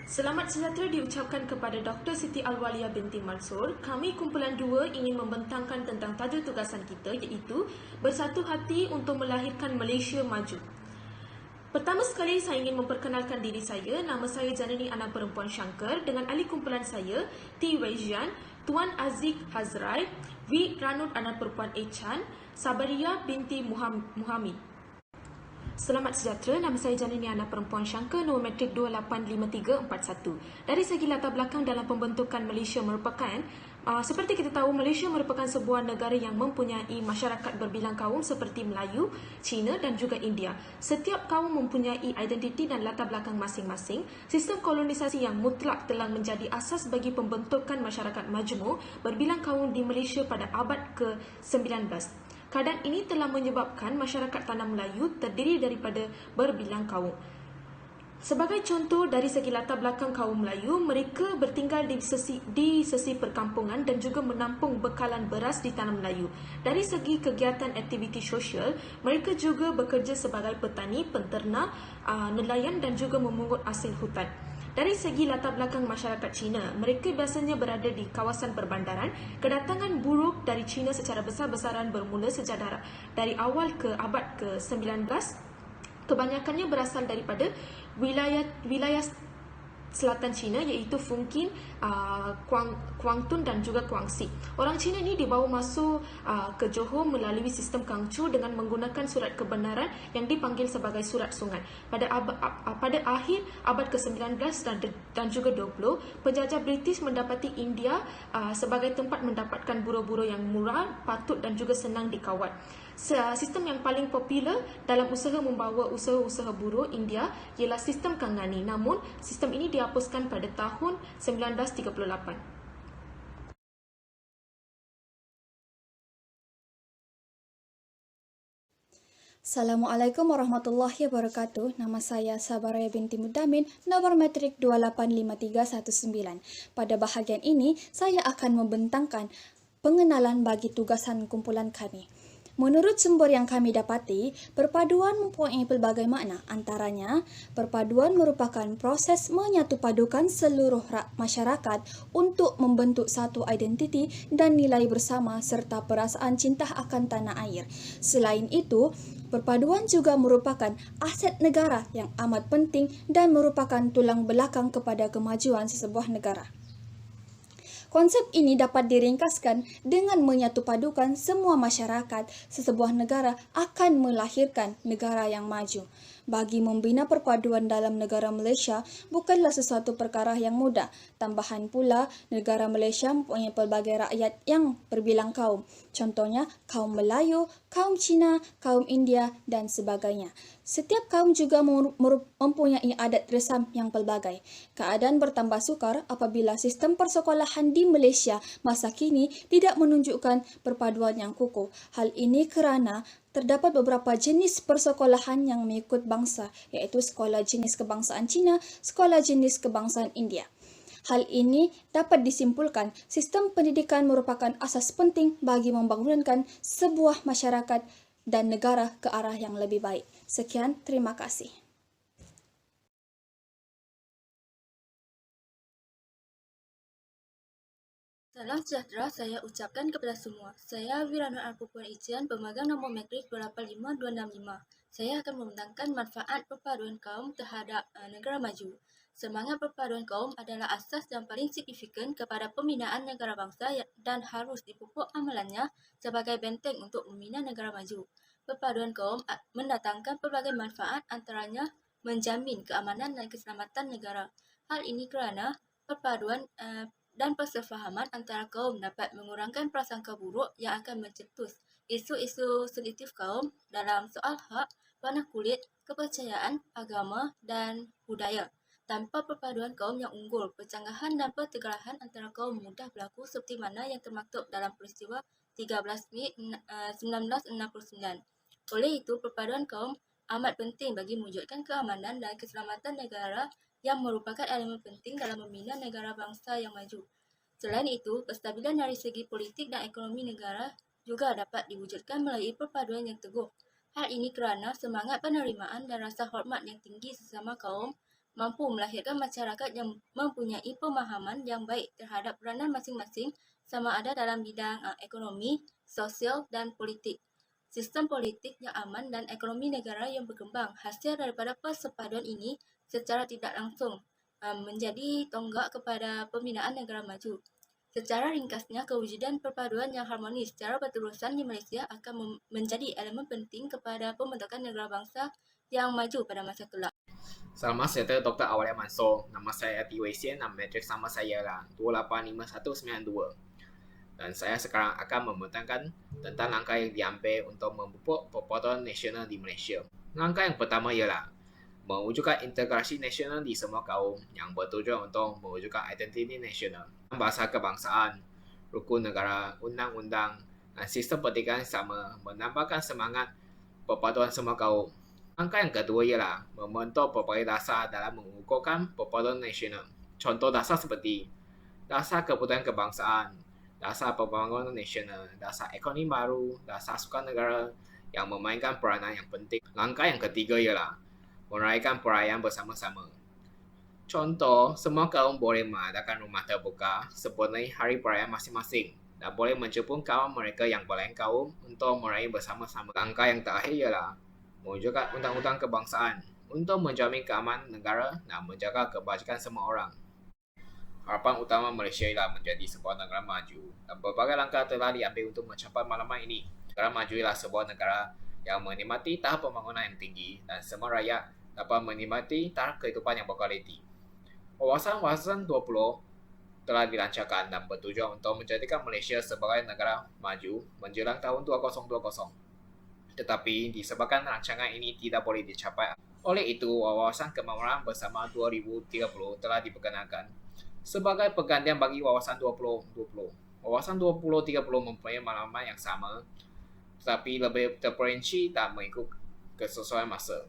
Selamat sejahtera diucapkan kepada Dr. Siti Alwalia binti Mansur. Kami kumpulan 2 ingin membentangkan tentang tajuk tugasan kita iaitu Bersatu Hati untuk Melahirkan Malaysia Maju. Pertama sekali saya ingin memperkenalkan diri saya. Nama saya Janani Anak Perempuan Shankar dengan ahli kumpulan saya T. Wejian, Tuan Aziz Hazrai, V. Ranud Anak Perempuan Echan, Sabaria binti Muhammad. Selamat sejahtera, nama saya Janani Anak Perempuan Shankar, nombor matrik 285341. Dari segi latar belakang dalam pembentukan Malaysia merupakan, seperti kita tahu, Malaysia merupakan sebuah negara yang mempunyai masyarakat berbilang kaum seperti Melayu, Cina dan juga India. Setiap kaum mempunyai identiti dan latar belakang masing-masing. Sistem kolonisasi yang mutlak telah menjadi asas bagi pembentukan masyarakat majmuk berbilang kaum di Malaysia pada abad ke-19. Keadaan ini telah menyebabkan masyarakat tanah Melayu terdiri daripada berbilang kaum. Sebagai contoh dari segi latar belakang kaum Melayu, mereka bertinggal di sesi perkampungan dan juga menampung bekalan beras di tanah Melayu. Dari segi kegiatan aktiviti sosial, mereka juga bekerja sebagai petani, penternak, nelayan dan juga memungut hasil hutan. Dari segi latar belakang masyarakat Cina, mereka biasanya berada di kawasan perbandaran. Kedatangan buruh dari Cina secara besar-besaran bermula sejak dari awal ke abad ke-19. Kebanyakannya berasal daripada wilayah selatan China iaitu Fungkin, Kuangtun dan juga Guangxi. Orang Cina ini dibawa masuk ke Johor melalui sistem Kangchu dengan menggunakan surat kebenaran yang dipanggil sebagai surat sungai. Pada akhir abad ke-19 dan juga 20, penjajah British mendapati India sebagai tempat mendapatkan buruh-buruh yang murah, patut dan juga senang dikawal. Sistem yang paling popular dalam usaha membawa usaha-usaha buruh India ialah sistem Kangani. Namun, sistem ini dihapuskan pada tahun 1938. Assalamualaikum warahmatullahi wabarakatuh. Nama saya Sabaria binti Mudamin, nomor matrik 285319. Pada bahagian ini, saya akan membentangkan pengenalan bagi tugasan kumpulan kami. Menurut sumber yang kami dapati, perpaduan mempunyai pelbagai makna. Antaranya, perpaduan merupakan proses menyatupadukan seluruh masyarakat untuk membentuk satu identiti dan nilai bersama serta perasaan cinta akan tanah air. Selain itu, perpaduan juga merupakan aset negara yang amat penting dan merupakan tulang belakang kepada kemajuan sesebuah negara. Konsep ini dapat diringkaskan dengan menyatupadukan semua masyarakat sesebuah negara akan melahirkan negara yang maju. Bagi membina perpaduan dalam negara Malaysia bukanlah sesuatu perkara yang mudah. Tambahan pula, negara Malaysia mempunyai pelbagai rakyat yang berbilang kaum. Contohnya, kaum Melayu, kaum Cina, kaum India dan sebagainya. Setiap kaum juga mempunyai adat resam yang pelbagai. Keadaan bertambah sukar apabila sistem persekolahan di Malaysia masa kini tidak menunjukkan perpaduan yang kukuh. Hal ini kerana terdapat beberapa jenis persekolahan yang mengikut bangsa, iaitu sekolah jenis kebangsaan Cina, sekolah jenis kebangsaan India. Hal ini dapat disimpulkan sistem pendidikan merupakan asas penting bagi membangunkan sebuah masyarakat dan negara ke arah yang lebih baik. Sekian, terima kasih. Salam sejahtera saya ucapkan kepada semua. Saya Wirana Arpupuan Ijian, pemagang nombor matrik 285265. Saya akan membentangkan manfaat perpaduan kaum terhadap negara maju. Semangat perpaduan kaum adalah asas yang paling signifikan kepada pembinaan negara bangsa dan harus dipupuk amalannya sebagai benteng untuk membina negara maju. Perpaduan kaum mendatangkan pelbagai manfaat, antaranya menjamin keamanan dan keselamatan negara. Hal ini kerana perpaduan dan persefahaman antara kaum dapat mengurangkan prasangka buruk yang akan mencetus isu-isu sensitif kaum dalam soal hak, warna kulit, kepercayaan, agama dan budaya. Tanpa perpaduan kaum yang unggul, percanggahan dan pertengkarahan antara kaum mudah berlaku seperti mana yang termaktub dalam peristiwa 13 Mei 1969. Oleh itu, perpaduan kaum amat penting bagi mewujudkan keamanan dan keselamatan negara yang merupakan elemen penting dalam membina negara bangsa yang maju. Selain itu, kestabilan dari segi politik dan ekonomi negara juga dapat diwujudkan melalui perpaduan yang teguh. Hal ini kerana semangat penerimaan dan rasa hormat yang tinggi sesama kaum mampu melahirkan masyarakat yang mempunyai pemahaman yang baik terhadap peranan masing-masing sama ada dalam bidang ekonomi, sosial, dan politik. Sistem politik yang aman dan ekonomi negara yang berkembang. Hasil daripada persepaduan ini secara tidak langsung menjadi tonggak kepada pembinaan negara maju. Secara ringkasnya, kewujudan perpaduan yang harmonis secara berterusan di Malaysia akan menjadi elemen penting kepada pembentukan negara bangsa yang maju pada masa kelak. Selamat sejahtera Dr. Awalia Mansor. Nama saya Ati Wei Sian dan matrik sama saya lah 285192. Dan saya sekarang akan membentangkan tentang langkah yang diambil untuk memupuk perpaduan nasional di Malaysia. Langkah yang pertama ialah mewujudkan integrasi nasional di semua kaum yang bertujuan untuk mewujudkan identiti nasional. Bahasa kebangsaan, rukun negara, undang-undang, dan sistem pendidikan sama menambahkan semangat perpaduan semua kaum. Langkah yang kedua ialah membentuk berbagai dasar dalam mengukuhkan perpaduan nasional. Contoh dasar seperti dasar kebutuhan kebangsaan, dasar pembangunan nasional, dasar ekonomi baru, dasar sukan negara yang memainkan peranan yang penting. Langkah yang ketiga ialah merayakan perayaan bersama-sama. Contoh, semua kaum boleh mengadakan rumah terbuka sepenuhnya hari perayaan masing-masing dan boleh menjemput kawan mereka yang berlain kaum untuk merayakan bersama-sama. Langkah yang terakhir ialah mewujudkan undang-undang kebangsaan untuk menjamin keamanan negara dan menjaga kebajikan semua orang. Harapan utama Malaysia ialah menjadi sebuah negara maju dan berbagai langkah telah diambil untuk mencapai matlamat ini. Negara maju ialah sebuah negara yang menikmati tahap pembangunan yang tinggi dan semua rakyat dapat menikmati tahap kehidupan yang berkualiti. Wawasan 20 telah dilancarkan dan bertujuan untuk menjadikan Malaysia sebagai negara maju menjelang tahun 2020. Tetapi disebabkan rancangan ini tidak boleh dicapai. Oleh itu, wawasan kemakmuran bersama 2030 telah diperkenalkan sebagai pergantian bagi wawasan 2020. Wawasan 2030 mempunyai maklumat yang sama, tetapi lebih terperinci dan mengikut kesesuaian masa.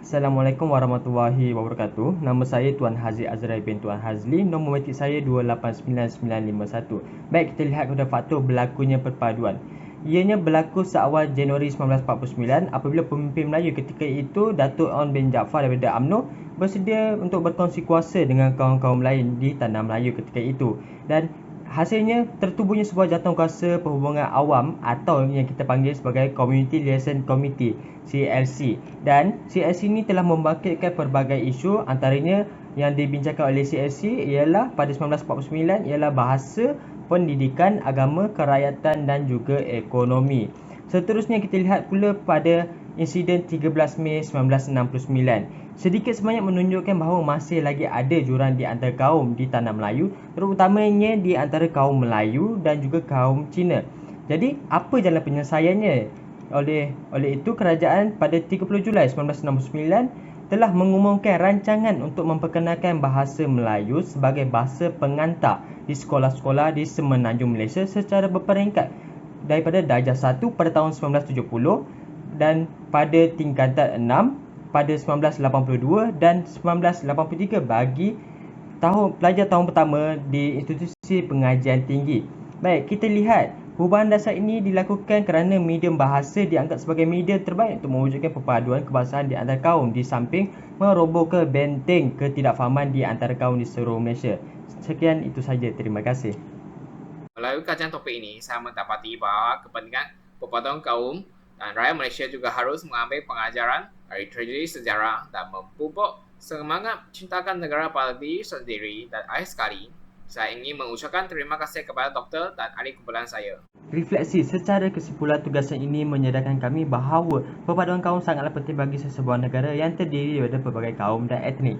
Assalamualaikum warahmatullahi wabarakatuh. Nama saya Tuan Haziq Azrai bin Tuan Hazli. Nombor matrik saya 289951. Baik, kita lihat kepada faktor berlakunya perpaduan. Ianya berlaku seawal Januari 1949 apabila pemimpin Melayu ketika itu Datuk On bin Jaafar daripada UMNO bersedia untuk berkongsi kuasa dengan kaum-kaum lain di tanah Melayu ketika itu, dan hasilnya tertubuhnya sebuah jawatankuasa perhubungan awam atau yang kita panggil sebagai Community Liaison Committee CLC, dan CLC ini telah membangkitkan pelbagai isu. Antaranya yang dibincangkan oleh CLC ialah pada 1949 ialah bahasa, pendidikan, agama, kerakyatan dan juga ekonomi. Seterusnya kita lihat pula pada insiden 13 Mei 1969. Sedikit sebanyak menunjukkan bahawa masih lagi ada jurang di antara kaum di tanah Melayu, terutamanya di antara kaum Melayu dan juga kaum Cina. Jadi, apa jalan penyelesaiannya? Oleh itu, kerajaan pada 30 Julai 1969 telah mengumumkan rancangan untuk memperkenalkan bahasa Melayu sebagai bahasa pengantar di sekolah-sekolah di Semenanjung Malaysia secara berperingkat daripada darjah 1 pada tahun 1970 dan pada tingkatan 6 pada 1982 dan 1983 bagi pelajar tahun pertama di institusi pengajian tinggi. Baik, kita lihat perubahan dasar ini dilakukan kerana medium bahasa dianggap sebagai media terbaik untuk mewujudkan perpaduan kebangsaan di antara kaum di samping merobohkan benteng ketidakfahaman di antara kaum di seluruh Malaysia. Sekian itu saja. Terima kasih. Melalui kajian topik ini, saya mendapati bahawa kepentingan perpaduan kaum dan rakyat Malaysia juga harus mengambil pengajaran dari tragedi sejarah dan memupuk semangat cintakan negara pada diri sendiri. Dan akhir sekali, saya ingin mengucapkan terima kasih kepada doktor dan ahli kumpulan saya. Refleksi secara kesimpulan tugasan ini menyadarkan kami bahawa perpaduan kaum sangatlah penting bagi sesebuah negara yang terdiri daripada pelbagai kaum dan etnik.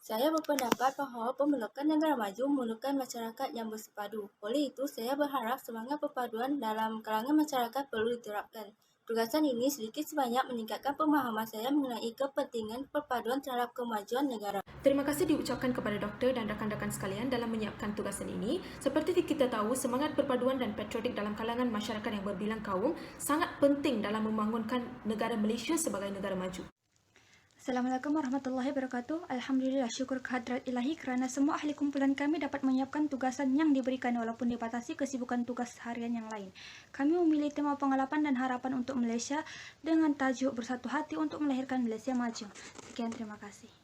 Saya berpendapat bahawa pembentukan negara maju memerlukan masyarakat yang bersepadu. Oleh itu, saya berharap semangat perpaduan dalam kalangan masyarakat perlu diterapkan. Tugasan ini sedikit sebanyak meningkatkan pemahaman saya mengenai kepentingan perpaduan terhadap kemajuan negara. Terima kasih diucapkan kepada doktor dan rakan-rakan sekalian dalam menyiapkan tugasan ini. Seperti kita tahu, semangat perpaduan dan patriotik dalam kalangan masyarakat yang berbilang kaum sangat penting dalam membangunkan negara Malaysia sebagai negara maju. Assalamualaikum warahmatullahi wabarakatuh. Alhamdulillah, syukur kehadrat ilahi kerana semua ahli kumpulan kami dapat menyiapkan tugasan yang diberikan walaupun dibatasi kesibukan tugas harian yang lain. Kami memilih tema pengalaman dan harapan untuk Malaysia dengan tajuk Bersatu Hati untuk Melahirkan Malaysia Maju. Sekian, terima kasih.